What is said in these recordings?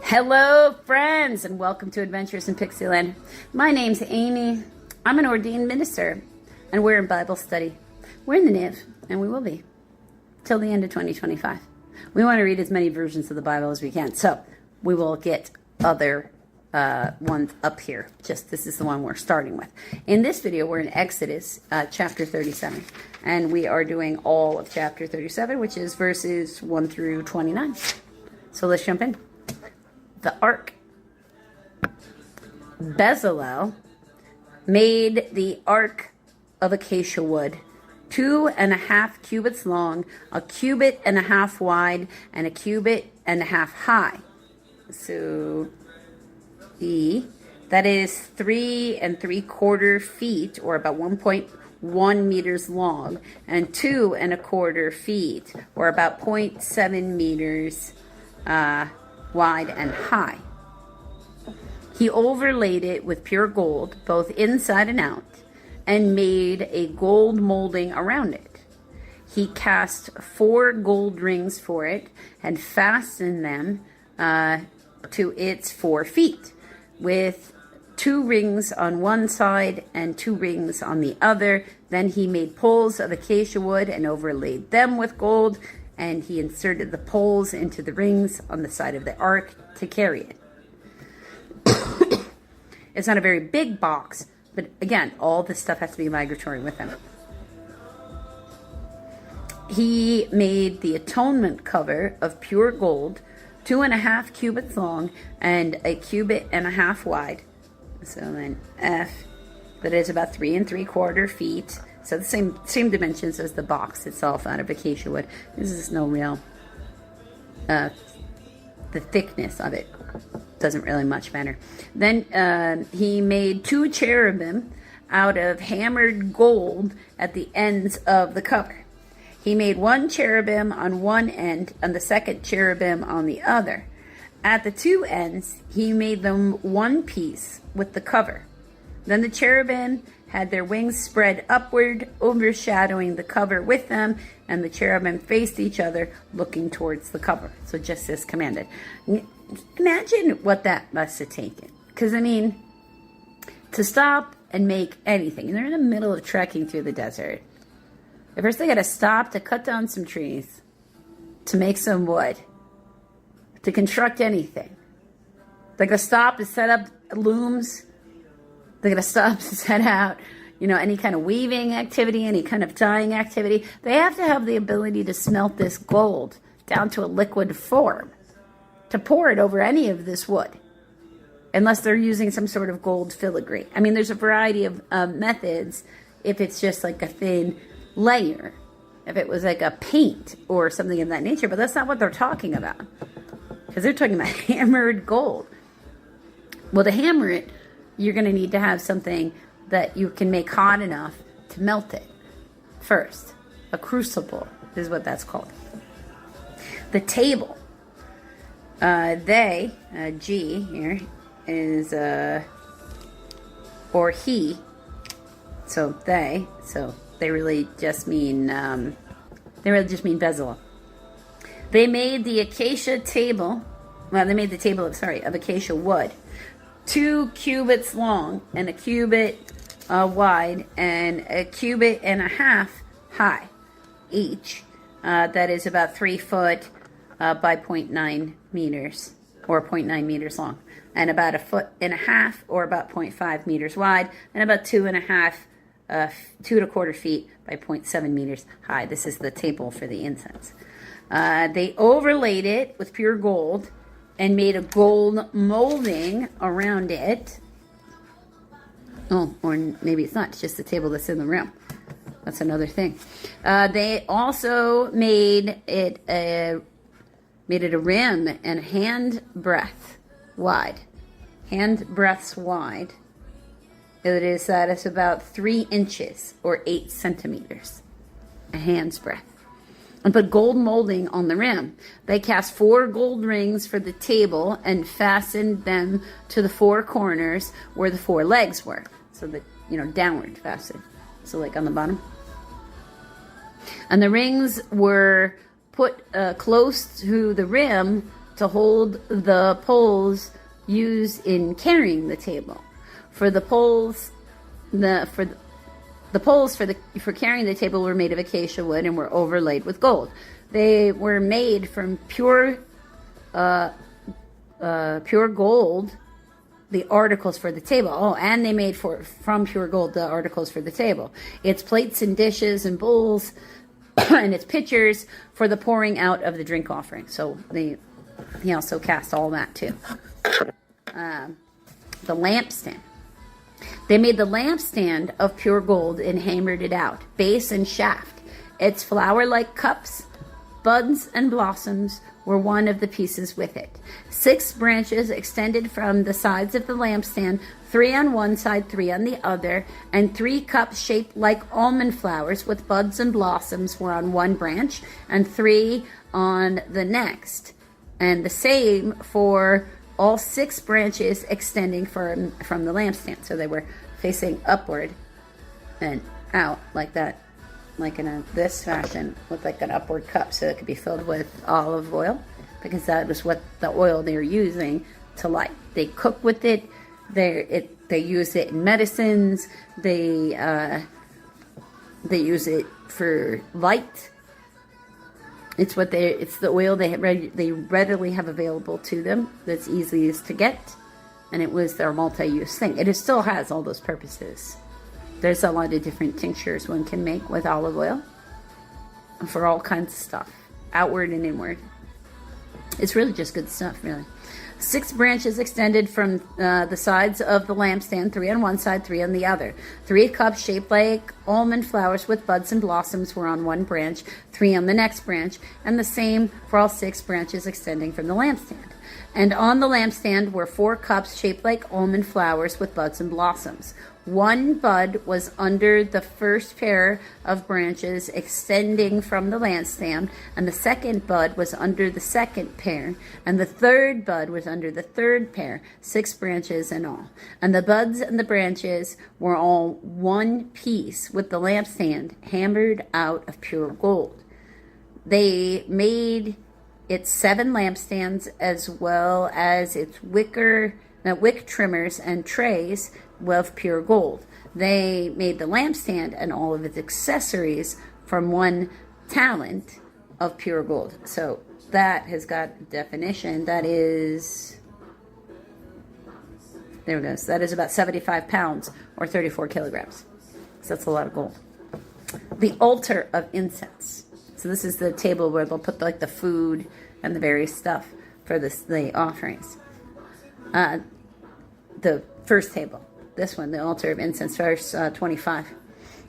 Hello friends, and welcome to Adventures in Pixieland. My name's Amy. I'm an ordained minister, and we're in Bible study. We're in the NIV, and we will be till the end of 2025. We want to read as many versions of the Bible as we can, so we will get other ones up here. Just this is the one we're starting with. In this video, we're in Exodus chapter 37, and we are doing all of chapter 37, which is verses 1 through 29. So let's jump in. The ark. Bezalel made the ark of acacia wood, 2.5 cubits long, 1.5 cubits wide, and 1.5 cubits high. So that is 3 3/4 feet, or about 1.1 meters long, and 2 1/4 feet, or about 0.7 meters wide and high. He overlaid it with pure gold, both inside and out, and made a gold molding around it. He cast 4 gold rings for it and fastened them to its 4 feet, with 2 rings on one side and 2 rings on the other. Then he made poles of acacia wood and overlaid them with gold, and he inserted the poles into the rings on the side of the ark to carry it. It's not a very big box, but again, all this stuff has to be migratory with him. He made the atonement cover of pure gold, 2.5 cubits long and 1.5 cubits wide. So then F, that is about 3 3/4 feet. So the same dimensions as the box itself out of acacia wood. This is no real, the thickness of it doesn't really much matter. Then he made 2 cherubim out of hammered gold at the ends of the cover. He made 1 cherubim on one end and the second cherubim on the other. At the 2 ends, he made them one piece with the cover. Then the cherubim had their wings spread upward, overshadowing the cover with them, and the cherubim faced each other, looking towards the cover. So just as commanded. Imagine what that must have taken. Because, I mean, to stop and make anything, and they're in the middle of trekking through the desert. At first they got to stop to cut down some trees, to make some wood, to construct anything. They got to stop to set up looms. They're going to stop to set out, any kind of weaving activity, any kind of dyeing activity. They have to have the ability to smelt this gold down to a liquid form, to pour it over any of this wood, unless they're using some sort of gold filigree. I mean, there's a variety of methods if it's just like a thin layer, if it was like a paint or something of that nature, but that's not what they're talking about, because they're talking about hammered gold. Well, to hammer it, you're going to need to have something that you can make hot enough to melt it first. A crucible is what that's called. The table. G here is, or he. So they really just mean, Bezalel. They made the acacia table, they made the table of acacia wood, 2 cubits long and 1 cubit wide and 1.5 cubits high each. That is about 3 foot by 0.9 meters, or 0.9 meters long, and about 1.5 feet, or about 0.5 meters wide, and about 2 1/4 feet by 0.7 meters high. This is the table for the incense. They overlaid it with pure gold and made a gold molding around it. Oh, or maybe it's not. It's just the table that's in the room. That's another thing. They also made it a rim and hand breadth wide. Hand breadths wide. That is about 3 inches or 8 centimeters. A hand's breadth. And put gold molding on the rim. They cast 4 gold rings for the table and fastened them to the 4 corners where the 4 legs were. So that, downward fastened. So like on the bottom. And the rings were put close to the rim to hold the poles used in carrying the table. For the poles, the poles for carrying the table were made of acacia wood and were overlaid with gold. They were made from pure gold. The articles for the table. Oh, and they made from pure gold the articles for the table. Its plates and dishes and bowls, and its pitchers for the pouring out of the drink offering. So he also cast all that too. The lampstand. They made the lampstand of pure gold and hammered it out, base and shaft. Its flower-like cups, buds, and blossoms were one of the pieces with it. 6 branches extended from the sides of the lampstand, 3 on one side, 3 on the other, and 3 cups shaped like almond flowers with buds and blossoms were on one branch, and 3 on the next. And the same for all 6 branches extending from the lampstand. So they were facing upward and out like that, like in this fashion, with like an upward cup, so it could be filled with olive oil, because that was what the oil they were using to light. They cook with it. They use it in medicines. They use it for light. It's the oil they readily have available to them. That's easiest to get, and it was their multi-use thing. It still has all those purposes. There's a lot of different tinctures one can make with olive oil for all kinds of stuff, outward and inward. It's really just good stuff, really. 6 branches extended from the sides of the lampstand, 3 on one side, 3 on the other. 3 cups shaped like almond flowers with buds and blossoms were on one branch, 3 on the next branch, and the same for all 6 branches extending from the lampstand. And on the lampstand were 4 cups shaped like almond flowers with buds and blossoms. 1 bud was under the first pair of branches extending from the lampstand, and the second bud was under the second pair, and the third bud was under the third pair, 6 branches in all. And the buds and the branches were all one piece with the lampstand hammered out of pure gold. They made its 7 lampstands as well as its wick trimmers and trays of pure gold. They made the lampstand and all of its accessories from 1 talent of pure gold. So that has got a definition. That is, there it goes. That is about 75 pounds or 34 kilograms. So that's a lot of gold. The altar of incense. So this is the table where they'll put like the food and the various stuff for the offerings. The first table. This one, the altar of incense, verse 25.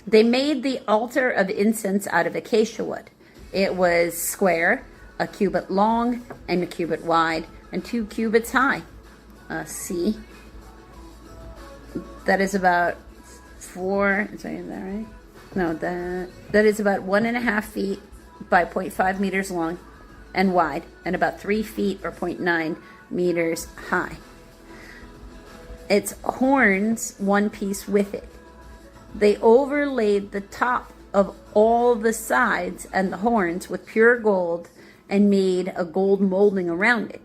They made the altar of incense out of acacia wood. It was square, a cubit long, and a cubit wide, and 2 cubits high. See? That is about 4, is that right? No, that is about 1.5 feet by 0.5 meters long and wide, and about 3 feet or 0.9 meters high. Its horns, one piece with it. They overlaid the top of all the sides and the horns with pure gold and made a gold molding around it.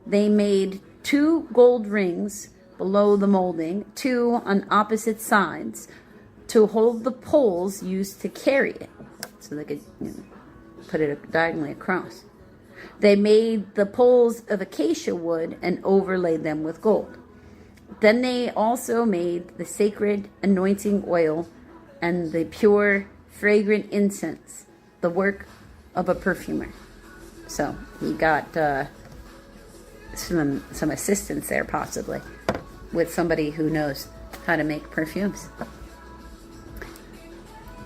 They made 2 gold rings below the molding, 2 on opposite sides, to hold the poles used to carry it. So they could put it diagonally across. They made the poles of acacia wood and overlaid them with gold. Then they also made the sacred anointing oil and the pure, fragrant incense, the work of a perfumer. So he got some assistance there, possibly, with somebody who knows how to make perfumes.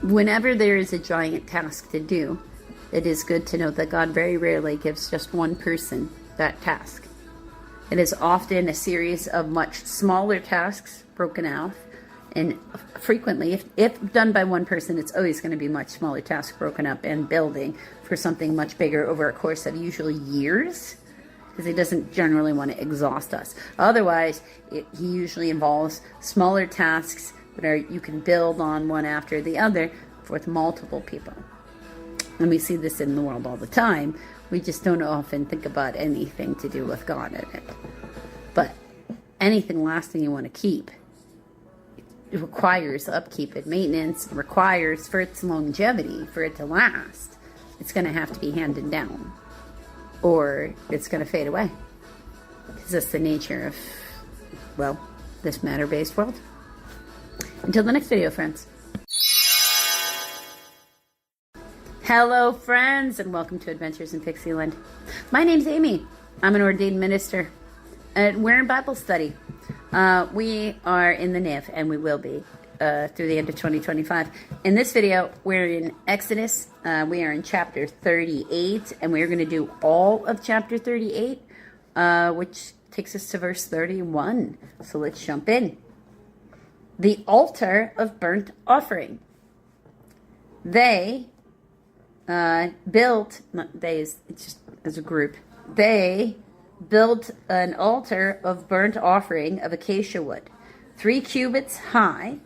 Whenever there is a giant task to do, it is good to note that God very rarely gives just one person that task. It is often a series of much smaller tasks broken out, and frequently, if done by one person, it's always going to be much smaller tasks broken up and building for something much bigger over a course of usually years, because he doesn't generally want to exhaust us. Otherwise, he usually involves smaller tasks that you can build on one after the other with multiple people. And we see this in the world all the time. We just don't often think about anything to do with God in it. But anything lasting you want to keep, it requires upkeep and maintenance. It requires, for its longevity, for it to last, it's going to have to be handed down. Or it's going to fade away. Because that's the nature of, well, this matter-based world. Until the next video, friends. Hello, friends, and welcome to Adventures in Pixieland. My name's Amy. I'm an ordained minister, and we're in Bible study. We are in the NIV, and we will be through the end of 2025. In this video, we're in Exodus. We are in chapter 38, and we're going to do all of chapter 38, which takes us to verse 31. So let's jump in. The altar of burnt offering. They built, it's just as a group, they built an altar of burnt offering of acacia wood, 3 cubits high,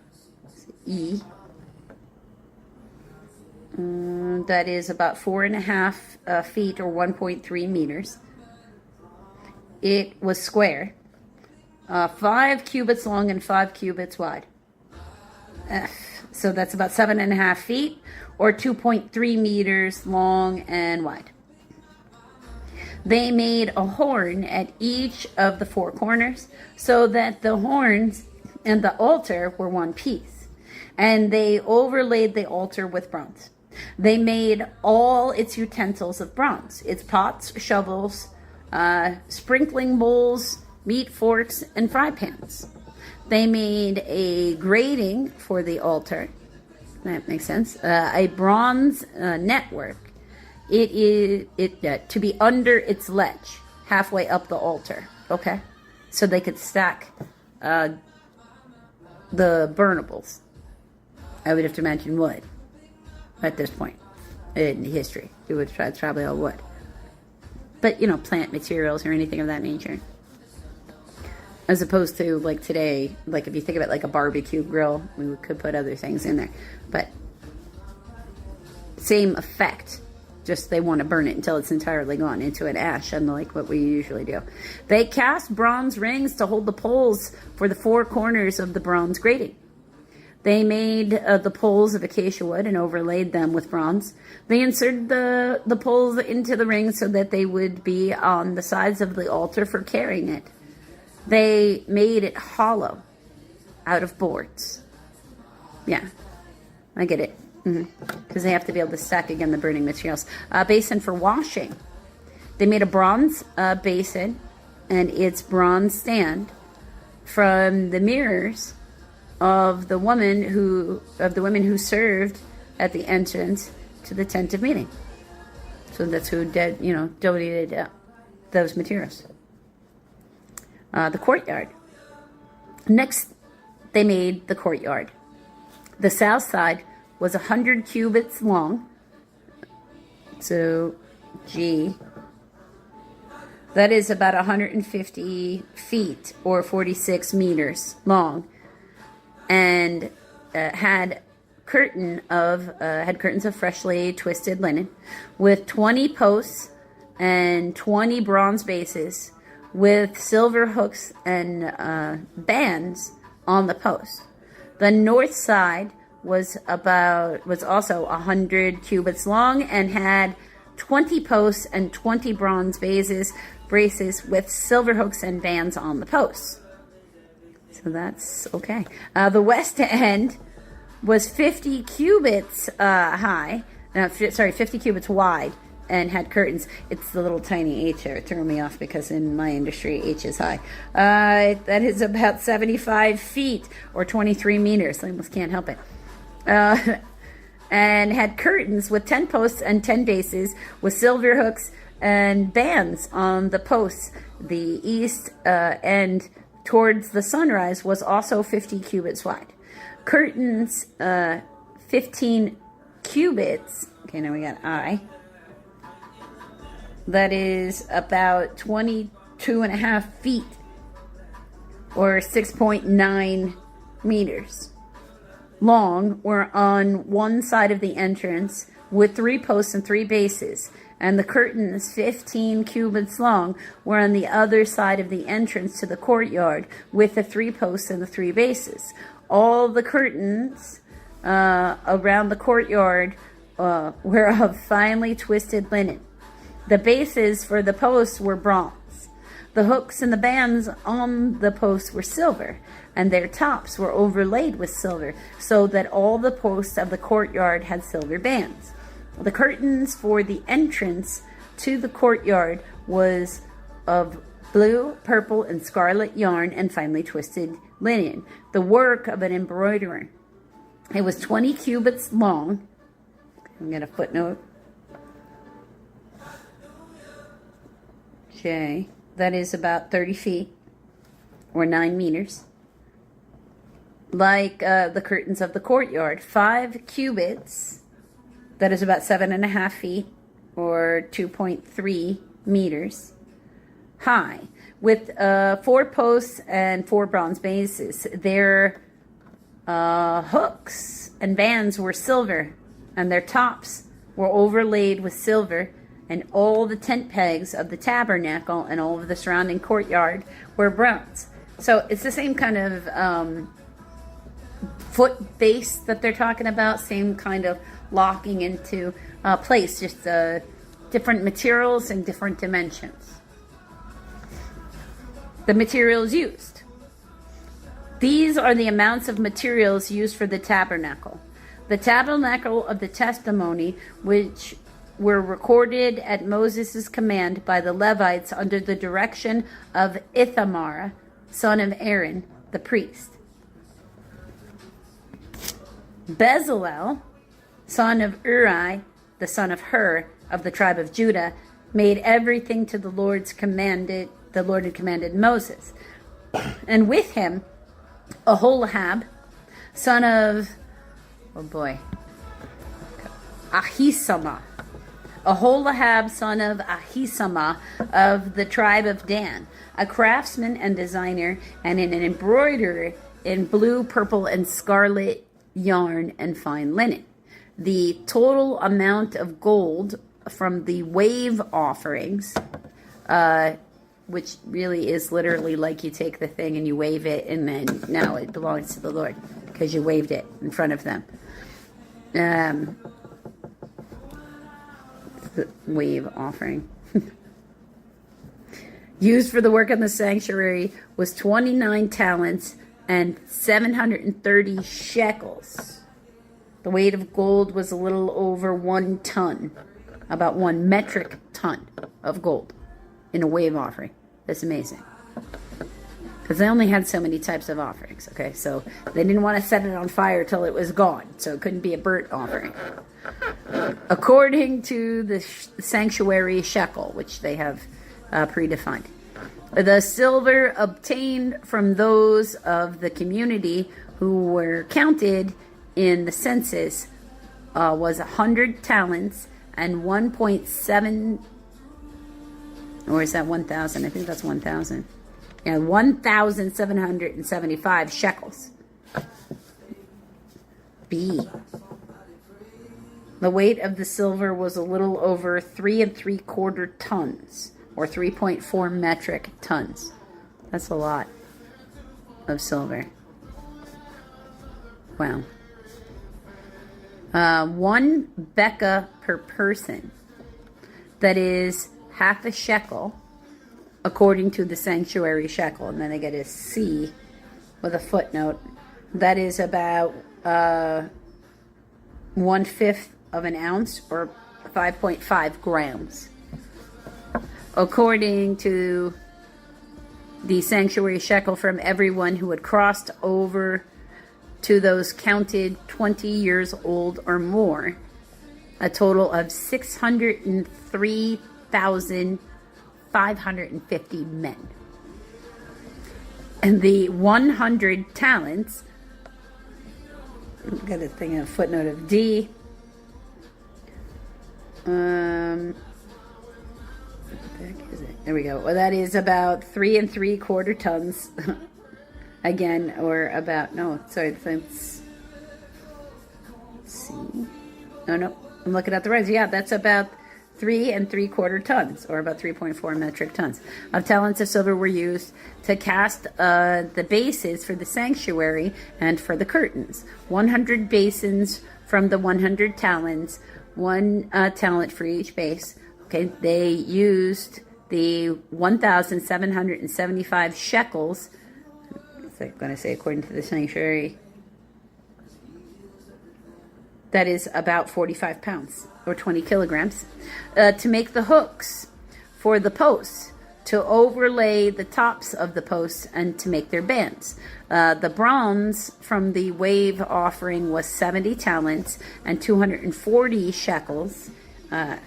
E, that is about 4.5 feet or 1.3 meters. It was square, 5 cubits long and 5 cubits wide. So that's about 7.5 feet or 2.3 meters long and wide. They made a horn at each of the 4 corners so that the horns and the altar were one piece. And they overlaid the altar with bronze. They made all its utensils of bronze, its pots, shovels, sprinkling bowls, meat forks, and fry pans. They made a grating for the altar. That makes sense. A bronze network. It is to be under its ledge, halfway up the altar. Okay, so they could stack the burnables. I would have to imagine wood at this point in history. It would probably all wood, but plant materials or anything of that nature. As opposed to like today, like if you think of it like a barbecue grill, we could put other things in there. But same effect, just they want to burn it until it's entirely gone into an ash, unlike what we usually do. They cast bronze rings to hold the poles for the 4 corners of the bronze grating. They made the poles of acacia wood and overlaid them with bronze. They inserted the poles into the rings so that they would be on the sides of the altar for carrying it. They made it hollow out of boards. Yeah, I get it. Because they have to be able to stack again the burning materials. Basin for washing. They made a bronze basin and its bronze stand from the mirrors of the women who served at the entrance to the tent of meeting. So that's who donated those materials. The courtyard. Next, they made the courtyard. The south side was 100 cubits long. So, G. That is about 150 feet or 46 meters long, and had curtains of freshly twisted linen, with 20 posts and 20 bronze bases, with silver hooks and bands on the posts. The north side was also 100 cubits long and had 20 posts and 20 bronze braces with silver hooks and bands on the posts. So that's okay. The west end was 50 cubits high. 50 cubits wide, and had curtains. It's the little tiny H there. It threw me off because in my industry, H is high. That is about 75 feet or 23 meters. I almost can't help it. And had curtains with 10 posts and 10 bases with silver hooks and bands on the posts. The east end towards the sunrise was also 50 cubits wide. Curtains, 15 cubits. Okay, now we got I. That is about 22.5 feet or 6.9 meters long, were on one side of the entrance with 3 posts and 3 bases, and the curtains, 15 cubits long, were on the other side of the entrance to the courtyard with the 3 posts and the 3 bases. All the curtains around the courtyard were of finely twisted linen. The bases for the posts were bronze. The hooks and the bands on the posts were silver, and their tops were overlaid with silver, so that all the posts of the courtyard had silver bands. The curtains for the entrance to the courtyard was of blue, purple, and scarlet yarn and finely twisted linen, the work of an embroiderer. It was 20 cubits long. I'm going to footnote. Okay, that is about 30 feet or 9 meters. Like the curtains of the courtyard, 5 cubits, that is about 7.5 feet or 2.3 meters high, with 4 posts and 4 bronze bases. Their hooks and bands were silver, and their tops were overlaid with silver, and all the tent pegs of the tabernacle and all of the surrounding courtyard were bronze. So it's the same kind of foot base that they're talking about, same kind of locking into place, just different materials and different dimensions. The materials used. These are the amounts of materials used for the tabernacle. The tabernacle of the testimony, which were recorded at Moses' command by the Levites under the direction of Ithamar, son of Aaron, the priest. Bezalel, son of Uri, the son of Hur, of the tribe of Judah, made everything to the Lord had commanded Moses. And with him, Aholahab, son of, Ahisamah. Aholahab, son of Ahisamah, of the tribe of Dan, a craftsman and designer, and an embroiderer in blue, purple, and scarlet yarn and fine linen. The total amount of gold from the wave offerings, which really is literally like you take the thing and you wave it, and then now it belongs to the Lord because you waved it in front of them. The wave offering used for the work in the sanctuary was 29 talents and 730 shekels. The weight of gold was a little over 1 ton, about 1 metric ton of gold in a wave offering. That's amazing. Because they only had so many types of offerings, okay? So they didn't want to set it on fire till it was gone, so it couldn't be a burnt offering. According to the sanctuary shekel, which they have predefined. The silver obtained from those of the community who were counted in the census was 100 talents and 1.7, or is that 1,000? I think that's 1,000. Yeah, 1,775 shekels. B. The weight of the silver was a little over 3 3/4 tons, or 3.4 metric tons. That's a lot of silver. Wow. 1 becca per person. That is half a shekel, according to the sanctuary shekel. And then they get a C with a footnote. That is about 1/5 of an ounce, or 5.5 grams. According to the sanctuary shekel, from everyone who had crossed over to those counted 20 years old or more, a total of 603,550 men. And the 100 talents, I've got a thing, a footnote of D. What the heck is it? There we go. Well, that is about 3 3/4 tons. Again, or about, no, sorry, let's see. No, I'm looking at the regs. Yeah, that's about 3 3/4 tons, or about 3.4 metric tons of talents of silver were used to cast the bases for the sanctuary and for the curtains. 100 basins from the 100 talents, 1 talent for each base. Okay, they used the 1,775 shekels. I'm going to say according to the sanctuary. That is about 45 pounds or 20 kilograms, to make the hooks for the posts, to overlay the tops of the posts, and to make their bands. The bronze from the wave offering was 70 talents and 240 shekels. F.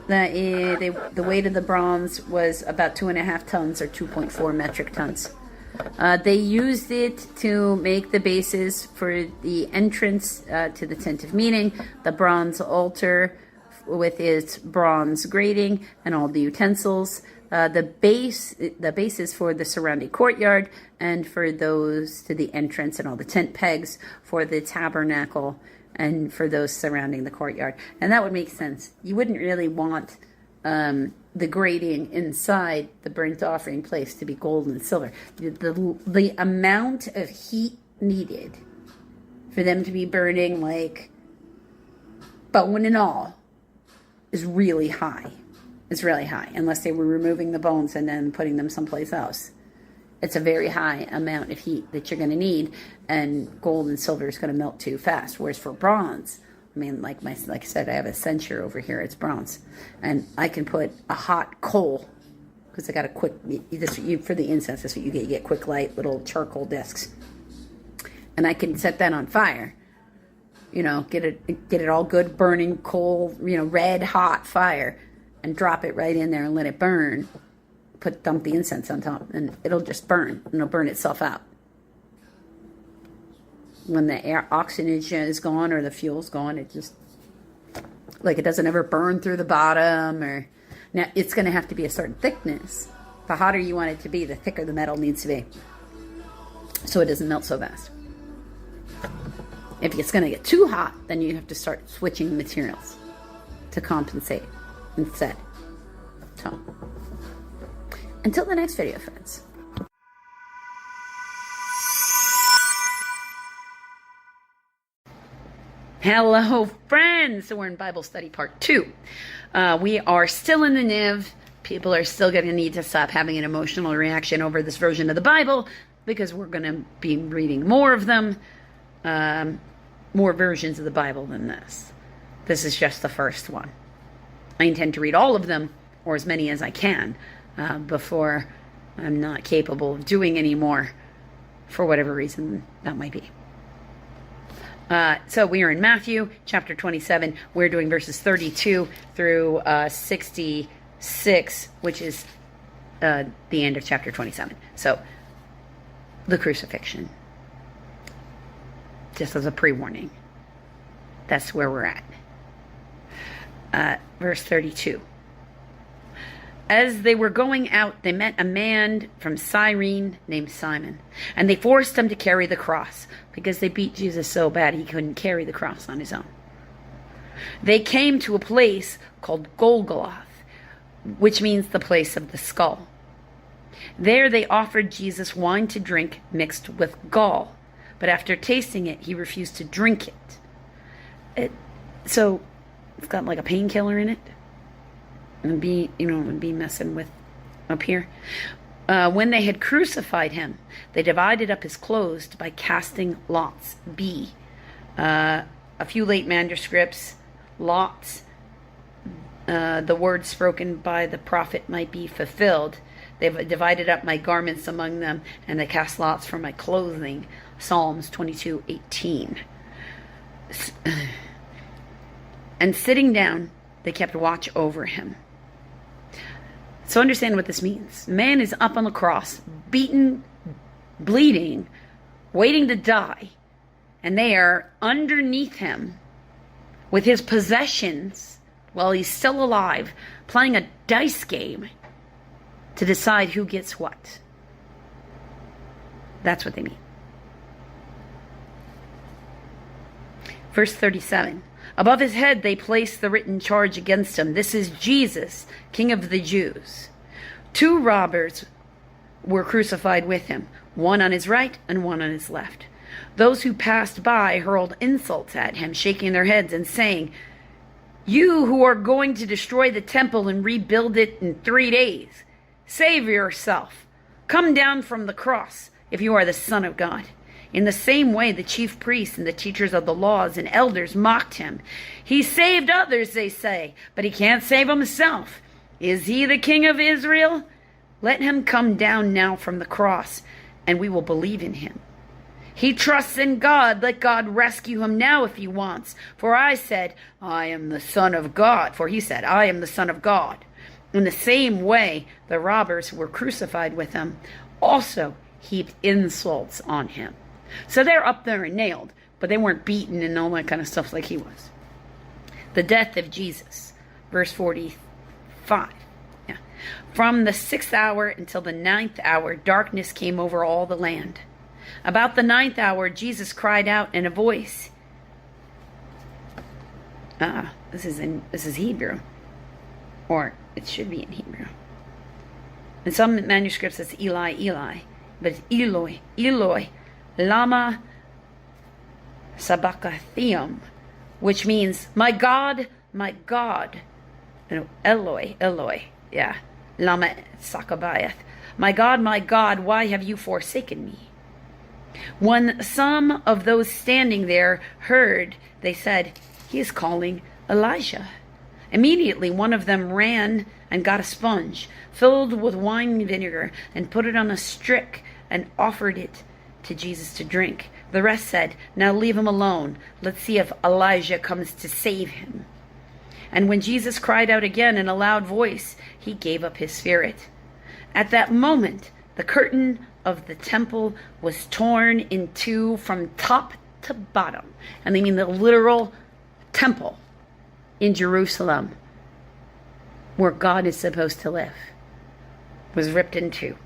The weight of the bronze was about 2.5 tons or 2.4 metric tons. They used it to make the bases for the entrance to the tent of meeting, the bronze altar with its bronze grating and all the utensils, the bases for the surrounding courtyard, and for those to the entrance, and all the tent pegs for the tabernacle and for those surrounding the courtyard. And that would make sense. You wouldn't really want the grating inside the burnt offering place to be gold and silver. The amount of heat needed for them to be burning like bone and all is really high. It's really high, unless they were removing the bones and then putting them someplace else. It's a very high amount of heat that you're going to need, and gold and silver is going to melt too fast. Whereas for bronze, I mean, like I said, I have a censer over here. It's bronze, and I can put a hot coal, because I got a quick. For the incense, that's what you get. You get quick light little charcoal discs, and I can set that on fire. You know, get it all good, burning coal. You know, red hot fire, and drop it right in there and let it burn. Dump the incense on top, and it'll just burn, and it'll burn itself out. When the oxygen is gone or the fuel's gone, it just, like, it doesn't ever burn through the bottom. Or now it's going to have to be a certain thickness. The hotter you want it to be, the thicker the metal needs to be, so it doesn't melt so fast. If it's going to get too hot, then you have to start switching materials to compensate instead. So, until the next video, friends. Hello, friends. So we're in Bible study part 2. We are still in the Niv. People are still going to need to stop having an emotional reaction over this version of the Bible, because we're going to be reading more of them, more versions of the Bible than this. This is just the first one. I intend to read all of them, or as many as I can, before I'm not capable of doing any more, for whatever reason that might be. So we are in Matthew chapter 27. We're doing verses 32 through 66, which is the end of chapter 27. So the crucifixion. Just as a pre-warning. That's where we're at. Verse 32. As they were going out, they met a man from Cyrene named Simon, and they forced him to carry the cross, because they beat Jesus so bad he couldn't carry the cross on his own. They came to a place called Golgotha, which means the place of the skull. There they offered Jesus wine to drink mixed with gall, but after tasting it, he refused to drink it. So it's got like a painkiller in it. And be messing with up here. When they had crucified him, they divided up his clothes by casting lots. B. A few late manuscripts, lots. The words spoken by the prophet might be fulfilled. They've divided up my garments among them, and they cast lots for my clothing. Psalms 22:18. And sitting down, they kept watch over him. So understand what this means. Man is up on the cross, beaten, bleeding, waiting to die. And they are underneath him with his possessions while he's still alive, playing a dice game to decide who gets what. That's what they mean. Verse 37. Above his head they placed the written charge against him. This is Jesus, King of the Jews. 2 robbers were crucified with him, one on his right and one on his left. Those who passed by hurled insults at him, shaking their heads and saying, "You who are going to destroy the temple and rebuild it in 3 days, save yourself. Come down from the cross if you are the Son of God." In the same way, the chief priests and the teachers of the laws and elders mocked him. "He saved others," they say, "but he can't save himself. Is he the King of Israel? Let him come down now from the cross, and we will believe in him. He trusts in God. Let God rescue him now if he wants. For I said, I am the Son of God." For he said, "I am the Son of God." In the same way, the robbers who were crucified with him also heaped insults on him. So they're up there and nailed, but they weren't beaten and all that kind of stuff like he was. The death of Jesus, verse 45. Yeah. From the 6th hour until the 9th hour, darkness came over all the land. About the 9th hour, Jesus cried out in a voice. This is Hebrew, or it should be in Hebrew. In some manuscripts, it's Eli, Eli, but it's Eloi, Eloi, lama sabachthani, which means, my God, Eloi, Eloi, yeah, lama sabachthani, my God, why have you forsaken me? When some of those standing there heard, they said, "He is calling Elijah." Immediately one of them ran and got a sponge filled with wine vinegar and put it on a stick and offered it to Jesus to drink. The rest said, "Now leave him alone. Let's see if Elijah comes to save him." And when Jesus cried out again in a loud voice, he gave up his spirit. At that moment, the curtain of the temple was torn in two from top to bottom. And they mean the literal temple in Jerusalem, where God is supposed to live, was ripped in two.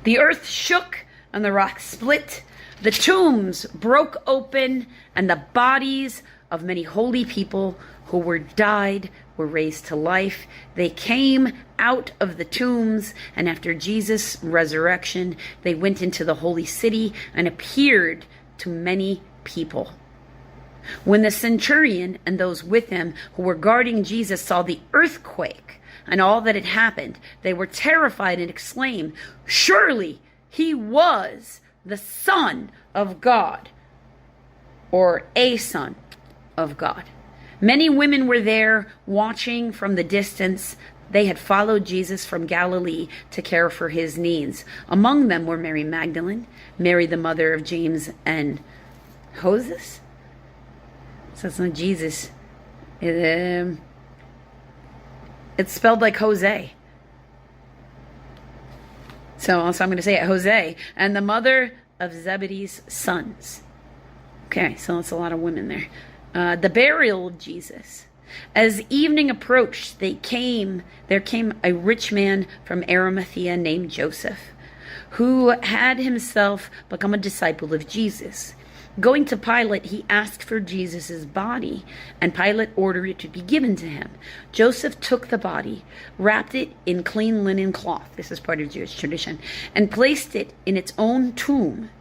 The earth shook and the rocks split. The tombs broke open, and the bodies of many holy people who were died were raised to life. They came out of the tombs, and after Jesus' resurrection, they went into the holy city and appeared to many people. When the centurion and those with him who were guarding Jesus saw the earthquake and all that had happened, they were terrified and exclaimed, "Surely he was the Son of God," or a Son of God. Many women were there watching from the distance. They had followed Jesus from Galilee to care for his needs. Among them were Mary Magdalene, Mary the mother of James and Joses. So it's not Jesus. It's spelled like Jose. So I'm going to say it, Jose. And the mother of Zebedee's sons. Okay, so that's a lot of women there. The burial of Jesus. As evening approached, there came a rich man from Arimathea named Joseph, who had himself become a disciple of Jesus. Going to Pilate, he asked for Jesus' body, and Pilate ordered it to be given to him. Joseph took the body, wrapped it in clean linen cloth, this is part of Jewish tradition, and placed it in its own tomb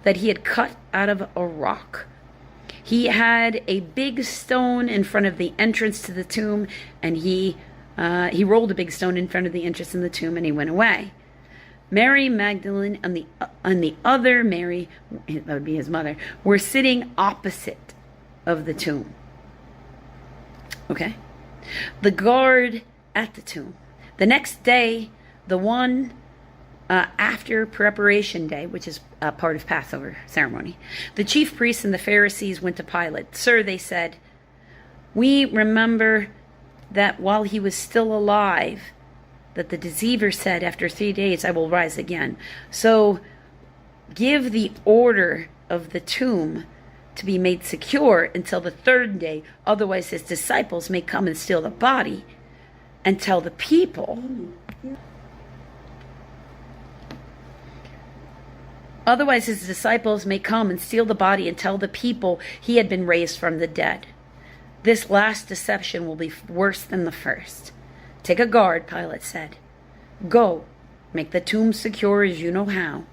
that he had cut out of a rock. He had a big stone in front of the entrance to the tomb, and he rolled a big stone in front of the entrance in the tomb, and he went away. Mary Magdalene and the other Mary, that would be his mother, were sitting opposite of the tomb. Okay? The guard at the tomb. The next day, the one after preparation day, which is a part of Passover ceremony, the chief priests and the Pharisees went to Pilate. "Sir," they said, "we remember that while he was still alive, that the deceiver said, 'After 3 days I will rise again.' So give the order of the tomb to be made secure until the 3rd day. Otherwise his disciples may come and steal the body and tell the people Otherwise his disciples may come and steal the body and tell the people he had been raised from the dead. This last deception will be worse than the first. Take a guard, Pilate said. Go, make the tomb secure as you know how.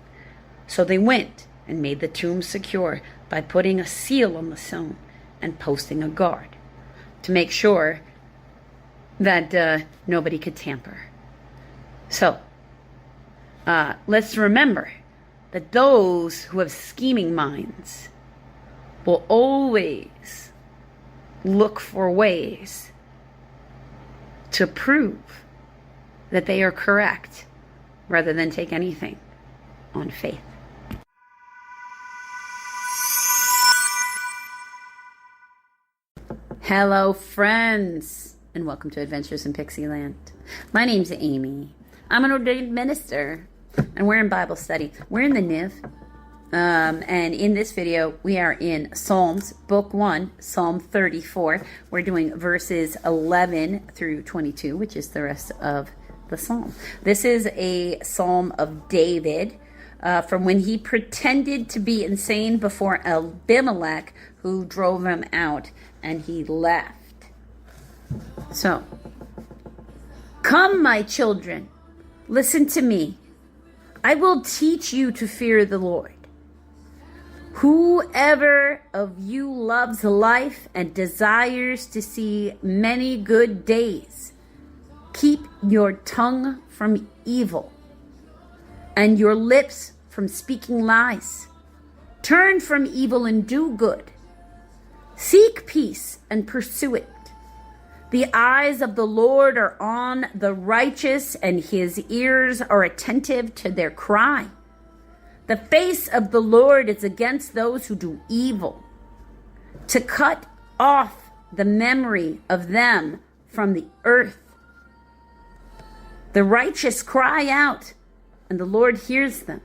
So they went and made the tomb secure by putting a seal on the stone and posting a guard to make sure that nobody could tamper. So, let's remember that those who have scheming minds will always look for ways to prove that they are correct rather than take anything on faith. Hello, friends, and welcome to Adventures in Pixieland. My name's Amy. I'm an ordained minister, and we're in Bible study. We're in the Niv, and in this video, we are in Psalms, Book 1, Psalm 34. We're doing verses 11 through 22, which is the rest of the psalm. This is a psalm of David, from when he pretended to be insane before Abimelech, who drove him out, and he left. So, come, my children, listen to me. I will teach you to fear the Lord. Whoever of you loves life and desires to see many good days, keep your tongue from evil and your lips from speaking lies. Turn from evil and do good. Seek peace and pursue it. The eyes of the Lord are on the righteous, and his ears are attentive to their cry. The face of the Lord is against those who do evil, to cut off the memory of them from the earth. The righteous cry out, and the Lord hears them.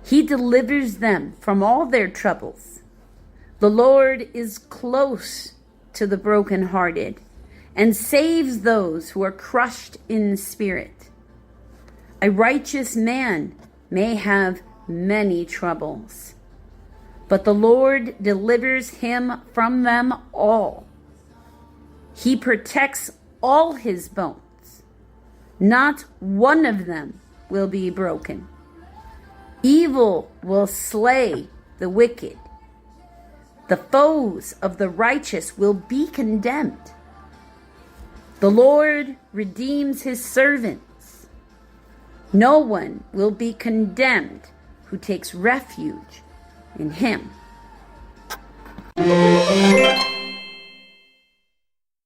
He delivers them from all their troubles. The Lord is close to the brokenhearted and saves those who are crushed in spirit. A righteous man may have many troubles, but the Lord delivers him from them all. He protects all his bones. Not one of them will be broken. Evil will slay the wicked. The foes of the righteous will be condemned. The Lord redeems his servants. No one will be condemned who takes refuge in him.